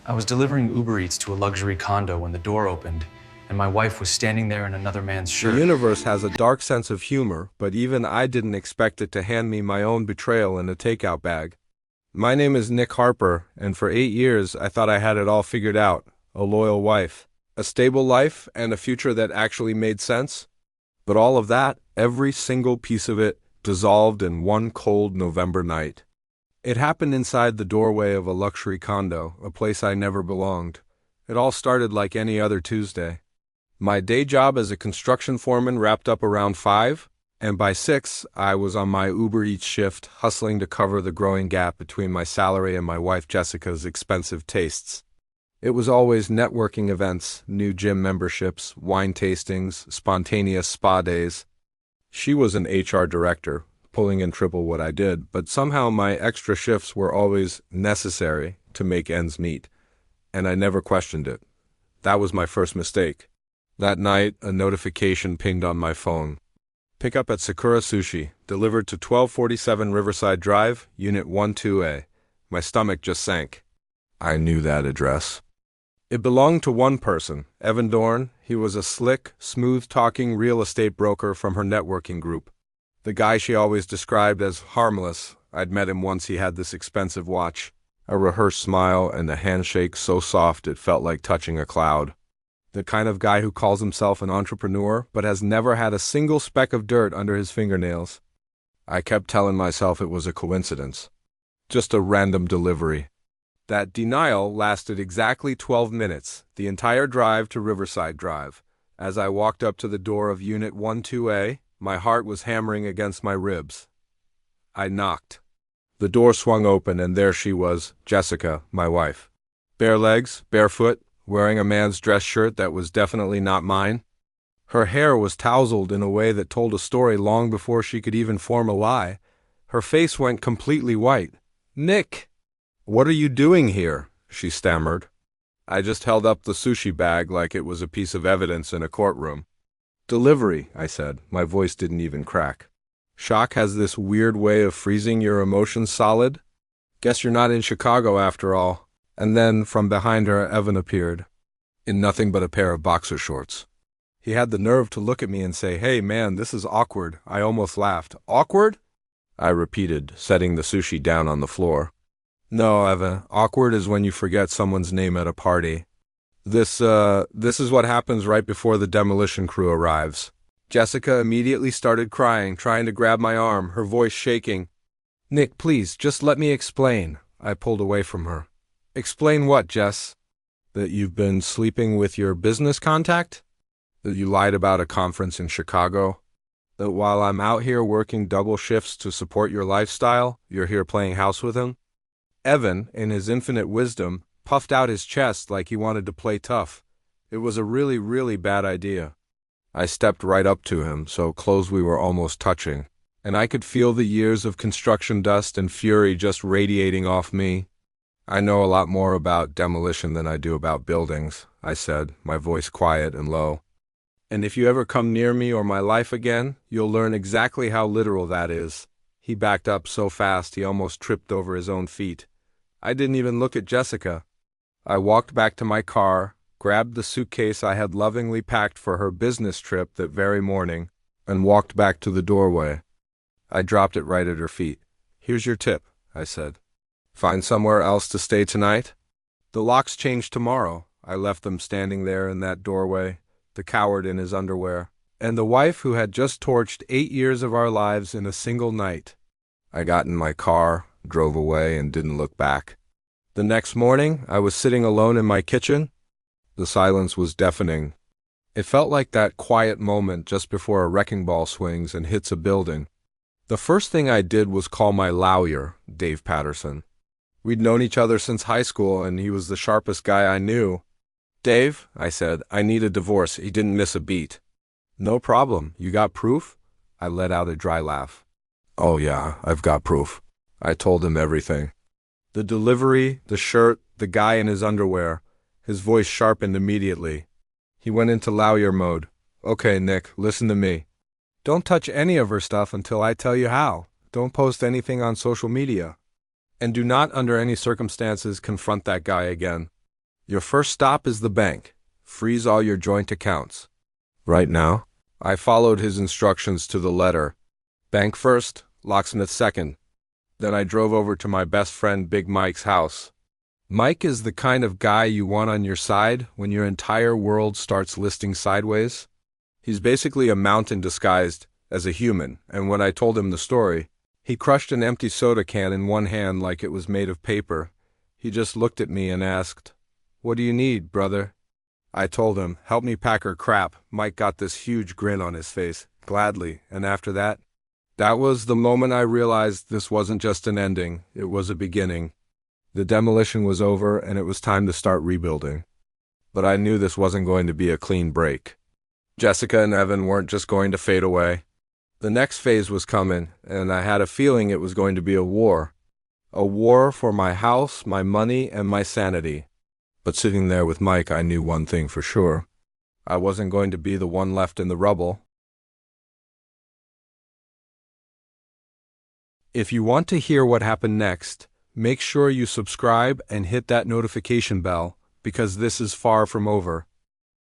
I was delivering Uber Eats to a luxury condo when the door opened, and my wife was standing there in another man's shirt. The universe has a dark sense of humor, but even I didn't expect it to hand me my own betrayal in a takeout bag. My name is Nick Harper, and for 8 years I thought I had it all figured out. A loyal wife, a stable life, and a future that actually made sense. But all of that, every single piece of it, dissolved in one cold November night. It happened inside the doorway of a luxury condo, a place I never belonged. It all started like any other Tuesday. My day job as a construction foreman wrapped up around 5, and by 6, I was on my Uber Eats shift, hustling to cover the growing gap between my salary and my wife Jessica's expensive tastes. It was always networking events, new gym memberships, wine tastings, spontaneous spa days. She was an HR director, pulling in triple what I did, but somehow my extra shifts were always necessary to make ends meet, and I never questioned it. That was my first mistake. That night, a notification pinged on my phone. Pick up at Sakura Sushi, delivered to 1247 Riverside Drive, Unit 12A. My stomach just sank. I knew that address. It belonged to one person, Evan Dorn. He was a slick, smooth-talking real estate broker from her networking group. The guy she always described as harmless. I'd met him once. He had this expensive watch, a rehearsed smile, and a handshake so soft it felt like touching a cloud. The kind of guy who calls himself an entrepreneur but has never had a single speck of dirt under his fingernails. I kept telling myself it was a coincidence. Just a random delivery. That denial lasted exactly 12 minutes, the entire drive to Riverside Drive. As I walked up to the door of Unit 12A, my heart was hammering against my ribs. I knocked. The door swung open, and there she was, Jessica, my wife. Bare legs, barefoot, wearing a man's dress shirt that was definitely not mine. Her hair was tousled in a way that told a story long before she could even form a lie. Her face went completely white. "Nick! What are you doing here?" she stammered. I just held up the sushi bag like it was a piece of evidence in a courtroom. "Delivery," I said. My voice didn't even crack. "Shock has this weird way of freezing your emotions solid. Guess you're not in Chicago after all." And then, from behind her, Evan appeared, in nothing but a pair of boxer shorts. He had the nerve to look at me and say, "Hey man, this is awkward." I almost laughed. "Awkward?" I repeated, setting the sushi down on the floor. "No, Evan, awkward is when you forget someone's name at a party. This is what happens right before the demolition crew arrives." Jessica immediately started crying, trying to grab my arm, her voice shaking. "Nick, please, just let me explain." I pulled away from her. "Explain what, Jess?" "That you've been sleeping with your business contact? That you lied about a conference in Chicago? That while I'm out here working double shifts to support your lifestyle, you're here playing house with him?" Evan, in his infinite wisdom, puffed out his chest like he wanted to play tough. It was a really, really bad idea. I stepped right up to him, so close we were almost touching, and I could feel the years of construction dust and fury just radiating off me. "I know a lot more about demolition than I do about buildings," I said, my voice quiet and low. "And if you ever come near me or my life again, you'll learn exactly how literal that is." He backed up so fast he almost tripped over his own feet. I didn't even look at Jessica. I walked back to my car, grabbed the suitcase I had lovingly packed for her business trip that very morning, and walked back to the doorway. I dropped it right at her feet. "Here's your tip," I said. "Find somewhere else to stay tonight?" The locks changed tomorrow. I left them standing there in that doorway, the coward in his underwear, and the wife who had just torched 8 years of our lives in a single night. I got in my car, drove away, and didn't look back. The next morning, I was sitting alone in my kitchen. The silence was deafening. It felt like that quiet moment just before a wrecking ball swings and hits a building. The first thing I did was call my lawyer, Dave Patterson. We'd known each other since high school, and he was the sharpest guy I knew. "Dave," I said, "I need a divorce." He didn't miss a beat. "No problem. You got proof?" I let out a dry laugh. "Oh yeah, I've got proof." I told him everything. The delivery, the shirt, the guy in his underwear. His voice sharpened immediately. He went into lawyer mode. "Okay, Nick, listen to me. Don't touch any of her stuff until I tell you how. Don't post anything on social media. And do not under any circumstances confront that guy again. Your first stop is the bank. Freeze all your joint accounts. Right now? I followed his instructions to the letter. Bank first, locksmith second. Then I drove over to my best friend Big Mike's house. Mike is the kind of guy you want on your side when your entire world starts listing sideways. He's basically a mountain disguised as a human, and when I told him the story, he crushed an empty soda can in one hand like it was made of paper. He just looked at me and asked, "What do you need, brother?" I told him, "Help me pack her crap." Mike got this huge grin on his face. Gladly. And after that? That was the moment I realized this wasn't just an ending, it was a beginning. The demolition was over and it was time to start rebuilding. But I knew this wasn't going to be a clean break. Jessica and Evan weren't just going to fade away. The next phase was coming, and I had a feeling it was going to be a war. A war for my house, my money, and my sanity. But sitting there with Mike, I knew one thing for sure. I wasn't going to be the one left in the rubble. If you want to hear what happened next, make sure you subscribe and hit that notification bell, because this is far from over.